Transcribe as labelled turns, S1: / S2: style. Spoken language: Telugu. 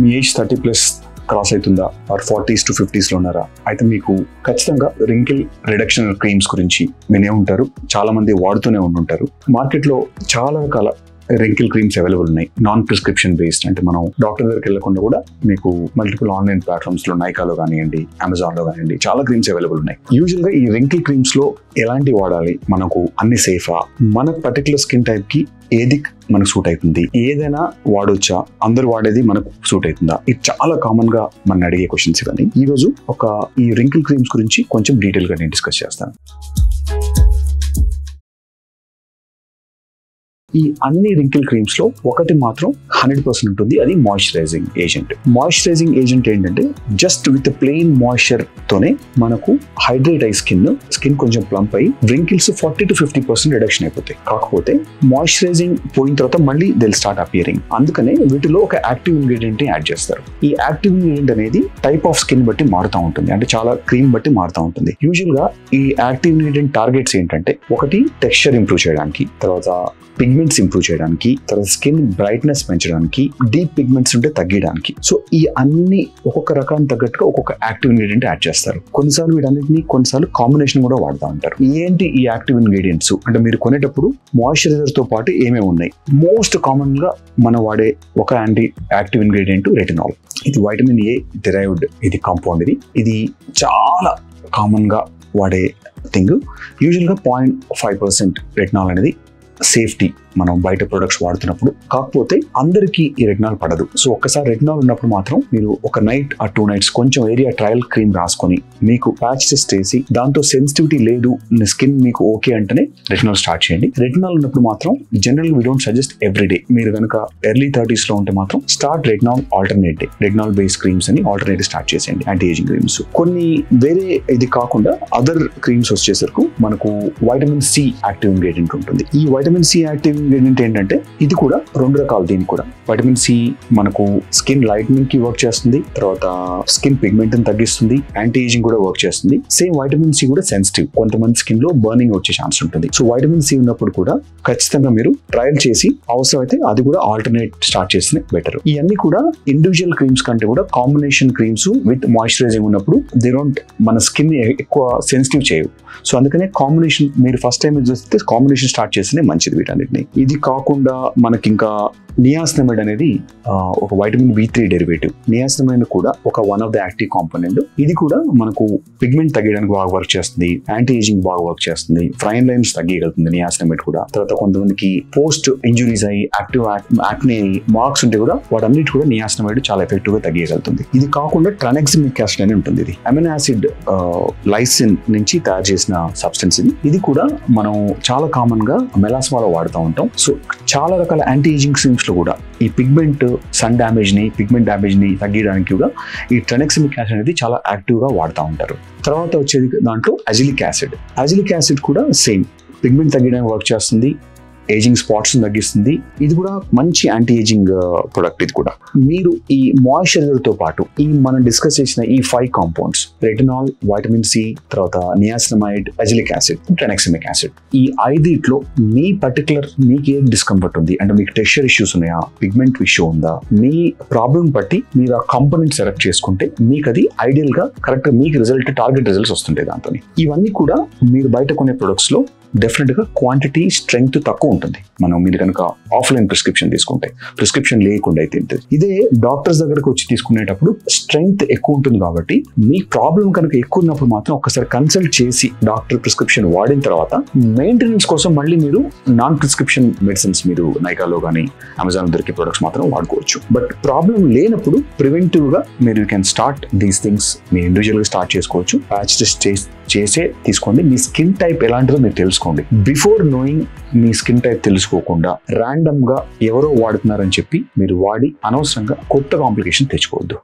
S1: మీ ఏజ్ 30+ క్రాస్ అవుతుందా ఆర్ 40s to 50s లో ఉన్నారా అయితే మీకు ఖచ్చితంగా రింకిల్ రిడక్షన్ క్రీమ్స్ గురించి వినే ఉంటారు. చాలా మంది వాడుతూనే ఉంటుంటారు. మార్కెట్లో చాలా రకాల రింకిల్ క్రీమ్స్ అవైలబుల్ ఉన్నాయి. నాన్ ప్రిస్క్రిప్షన్ బేస్డ్, అంటే మనం డాక్టర్ దగ్గరికి వెళ్ళకుండా కూడా మీకు మల్టిపుల్ ఆన్లైన్ ప్లాట్ఫామ్స్ లో నైకాలో కానివ్వండి, అమెజాన్ లో కానివ్వండి చాలా క్రీమ్స్ అవైలబుల్ ఉన్నాయి. యూజువల్ గా ఈ రింకిల్ క్రీమ్స్ లో ఎలాంటి వాడాలి, మనకు అన్ని సేఫా, మన పర్టికులర్ స్కిన్ టైప్ కి ఏది మనకు సూట్ అవుతుంది, ఏదైనా వాడొచ్చా, అందరూ వాడేది మనకు సూట్ అవుతుందా, ఇది చాలా కామన్ గా మనం అడిగే క్వశ్చన్స్ ఇవన్నీ. ఈ రోజు ఈ రింకిల్ క్రీమ్స్ గురించి కొంచెం డీటెయిల్ గా నేను డిస్కస్ చేస్తాను. ఈ అన్ని రింకిల్ క్రీమ్స్ లో ఒకటి మాత్రం 100% ఉంటుంది, అది మాయిశ్చరైజింగ్ ఏజెంట్. మాయిశ్చరైజింగ్ ఏజెంట్ ఏంటంటే జస్ట్ విత్ ప్లెయిన్ మాయిశ్చర్ తోనే మనకు హైడ్రేట్ అయ్యి స్కిన్ కొంచెం ప్లంప్ అయ్యి రింకిల్స్ 40 to 50% రిడక్షన్ అయిపోతాయి. కాకపోతే మాయిశ్చరైజింగ్ పోయిన తర్వాత మళ్ళీ దిల్ స్టార్ట్ అపియరింగ్. అందుకనే వీటిలో ఒక యాక్టివ్ ఇంగ్రీడియంట్ ని యాడ్ చేస్తారు. ఈ యాక్టివ్ ఇంగ్రీడియంట్ అనేది టైప్ ఆఫ్ స్కిన్ బట్టి మారుతూ ఉంటుంది, అంటే చాలా క్రీమ్ బట్టి మారుతూ ఉంటుంది. యూజువల్ గా ఈ యాక్టివ్ ఇంగ్రీడియంట్ టార్గెట్స్ ఏంటంటే ఒకటి టెక్స్చర్ ఇంప్రూవ్ చేయడానికి, తర్వాత పిగ్మెంట్స్ ఇంప్రూవ్ చేయడానికి, తర్వాత స్కిన్ బ్రైట్నెస్ పెంచడానికి, డీప్ పిగ్మెంట్స్ ఉంటే తగ్గడానికి. సో ఈ అన్ని ఒక్కొక్క రకానికి తగ్గట్టుగా ఒక్కొక్క యాక్టివ్ ఇంగ్రీడియంట్ యాడ్ చేస్తారు. కొన్నిసార్లు వీటన్నిటిని కొన్నిసార్లు కాంబినేషన్ కూడా వాడుతూ ఉంటారు. ఏంటి ఈ యాక్టివ్ ఇంగ్రీడియంట్స్ అంటే మీరు కొనేటప్పుడు మాయిశ్చరైజర్ తో పాటు ఏమేమి ఉన్నాయి? మోస్ట్ కామన్ గా మనం వాడే ఒక యాక్టివ్ ఇంగ్రీడియంట్ రెటినాల్. ఇది వైటమిన్ ఏ డిరైవ్డ్ ఇది కాంపౌండ్. ఇది చాలా కామన్ గా వాడే థింగ్. యూజువల్ గా 0.5% రెటినాల్ అనేది సేఫ్టీ మనం బయట ప్రొడక్ట్స్ వాడుతున్నప్పుడు. కాకపోతే అందరికీ ఈ రెటినాల్ పడదు. సో ఒక్కసారి రెటినాల్ ఉన్నప్పుడు మాత్రం మీరు ఒక నైట్ ఆ 2 nights కొంచెం ఏరియా ట్రయల్ క్రీమ్ రాసుకొని మీకు ప్యాచ్ టెస్ట్ చేసి దాంతో సెన్సిటివిటీ లేదు, స్కిన్ మీకు ఓకే అంటేనే రెటినాల్ స్టార్ట్ చేయండి. రెటినాల్ ఉన్నప్పుడు మాత్రం general we don't suggest everyday. మీరు కనుక ఎర్లీ 30s లో ఉంటే మాత్రం start retinol alternate day, retinol based creams అని ఆల్టర్నేట్ స్టార్ట్ చేసేయండి. యాంటీ ఏజింగ్ క్రీమ్స్ కొన్ని వేరే ఇది కాకుండా అదర్ క్రీమ్స్ వచ్చేసరికి మనకు వైటమిన్ సి యాక్టివ్ ఇంగ్రీడియంట్ ఉంటుంది. ఈ వైటమిన్ సి యాక్టివ్ ఇంగ్రీడియంట్ ఏంటంటే ఇది కూడా 2 రకాలు. దీనికి కూడా వైటమిన్ సి మనకు స్కిన్ లైట్నింగ్ కి వర్క్ చేస్తుంది, తర్వాత స్కిన్ పిగ్మెంట్ ని తగ్గిస్తుంది, యాంటీ ఏజింగ్ కూడా వర్క్ చేస్తుంది. సేమ్ వైటమిన్ సి కూడా సెన్సిటివ్, కొంతమంది స్కిన్ లో బర్నింగ్ వచ్చే ఛాన్స్ ఉంటుంది. సో వైటమిన్ సి ఉన్నప్పుడు కూడా ఖచ్చితంగా మీరు ట్రయల్ చేసి అవసరమైతే అది కూడా ఆల్టర్నేట్ స్టార్ట్ చేస్తే బెటర్. ఇవన్నీ కూడా ఇండివిజువల్ క్రీమ్స్ కంటే కూడా కాంబినేషన్ క్రీమ్స్ విత్ మాయిశ్చరైజింగ్ ఉన్నప్పుడు దే డోంట్ మన స్కిన్ ఎక్కువ సెన్సిటివ్ చేయవు. సో అందుకనే కాంబినేషన్ మీరు ఫస్ట్ టైం చూస్తే కాంబినేషన్ స్టార్ట్ చేస్తేనే మంచిది వీటన్నిటిని. ఇది కాకుండా మనకి ఇంకా నియాసినమైడ్ అనేది ఒక వైటమిన్ B3 డెరివేటివ్. నియాసినమైడ్ కూడా ఒక one of the active component. ఇది కూడా మనకు పిగ్మెంట్ తగ్గడానికి బాగా వర్క్ చేస్తుంది, యాంటీ ఏజింగ్ బాగా వర్క్ చేస్తుంది, ఫ్రైన్ లైన్స్ తగ్గగలుగుతుంది నియాసినమైడ్ కూడా. తర్వాత కొంతమందికి పోస్ట్ ఇంజురీస్ అయ్యి యాక్టివ్ యాక్నే మార్క్స్ ఉంటే కూడా వాటన్నిటి కూడా నియాసినమైడ్ చాలా ఎఫెక్టివ్ గా తగ్గగలుగుతుంది. ఇది కాకుండా ట్రానెక్సిమిక్ యాసిడ్ అని ఉంటుంది. ఇది అమినో యాసిడ్ లైసిన్ నుంచి తయారు చేసిన సబ్స్టెన్స్. ఇది కూడా మనం చాలా కామన్ గా మెలాస్మాలో వాడుతూ ఉంటాం. సో చాలా రకాల యాంటీ ఏజింగ్ క్రీమ్స్ లో కూడా ఈ పిగ్మెంట్ సన్ డ్యామేజ్ ని, పిగ్మెంట్ డ్యామేజ్ ని తగ్గడానికి కూడా ఈ ట్రానెక్సిమిక్ యాసిడ్ అనేది చాలా యాక్టివ్ గా వాడుతూ ఉంటారు. తర్వాత వచ్చేది దాంట్లో అజిలిక్ యాసిడ్. అజిలిక్ యాసిడ్ కూడా సేమ్ పిగ్మెంట్ తగ్గడానికి వర్క్ చేస్తుంది, ఏజింగ్ స్పాట్స్ తగ్గిస్తుంది. ఇది కూడా మంచి యాంటీ ఏజింగ్ ప్రొడక్ట్. ఇది కూడా మీరు ఈ మాయిశ్చరైజర్ తో పాటు ఈ మనం డిస్కస్ చేసిన ఈ 5 కాంపౌండ్స్ రెటినాల్, వైటమిన్ సి, తర్వాత నియాసినమైడ్, అజిలిక్ యాసిడ్, ట్రానెక్సిమిక్ యాసిడ్, ఈ 5 మీ పర్టికులర్ మీకు ఏ డిస్కంఫర్ట్ ఉంది అంటే మీకు టెక్స్చర్ ఇష్యూస్ ఉన్నాయా, పిగ్మెంట్ ఇష్యూ ఉందా, మీ ప్రాబ్లం బట్టి మీరు ఆ కాంపోనెంట్ సెలెక్ట్ చేసుకుంటే మీకు అది ఐడియల్ గా కరెక్ట్ మీకు టార్గెట్ రిజల్ట్స్ వస్తుంటాయి దాంతో. ఇవన్నీ కూడా మీరు బయట కొనే ప్రొడక్ట్స్ లో డెఫినెట్ గా క్వాంటిటీ స్ట్రెంగ్త్ తక్కువ ఉంటుంది. మీరు కనుక ఆఫ్లైన్ ప్రిస్క్రిప్షన్ తీసుకుంటే, ప్రిస్క్రిప్షన్ లేకుండా అయితే ఇదే డాక్టర్స్ దగ్గరకు వచ్చి తీసుకునేటప్పుడు స్ట్రెంగ్త్ ఎక్కువ ఉంటుంది. కాబట్టి మీ ప్రాబ్లం కనుక ఎక్కువ ఉన్నప్పుడు మాత్రం ఒకసారి కన్సల్ట్ చేసి డాక్టర్ ప్రిస్క్రిప్షన్ వాడిన తర్వాత మెయింటెనెన్స్ కోసం మళ్ళీ మీరు నాన్ ప్రిస్క్రిప్షన్ మెడిసిన్స్ మీరు నైకాలో కానీ అమెజాన్ దొరికే ప్రొడక్ట్స్ మాత్రం వాడుకోవచ్చు. బట్ ప్రాబ్లం లేనప్పుడు ప్రివెంటివ్ గా మీరు you can start these things. మీరు ఇండివిజువల్ గా స్టార్ట్ చేసుకోవచ్చు. ప్యాచ్ టెస్ట్ చేసే తీసుకోండి. మీ స్కిన్ టైప్ ఎలాంటిదో మీరు తెలుసుకోండి. బిఫోర్ నోయింగ్ మీ స్కిన్ టైప్ తెలుసుకోకుండా ర్యాండమ్ గా ఎవరో వాడుతున్నారని చెప్పి మీరు వాడి అనవసరంగా కొత్త కాంప్లికేషన్ తెచ్చుకోవద్దు.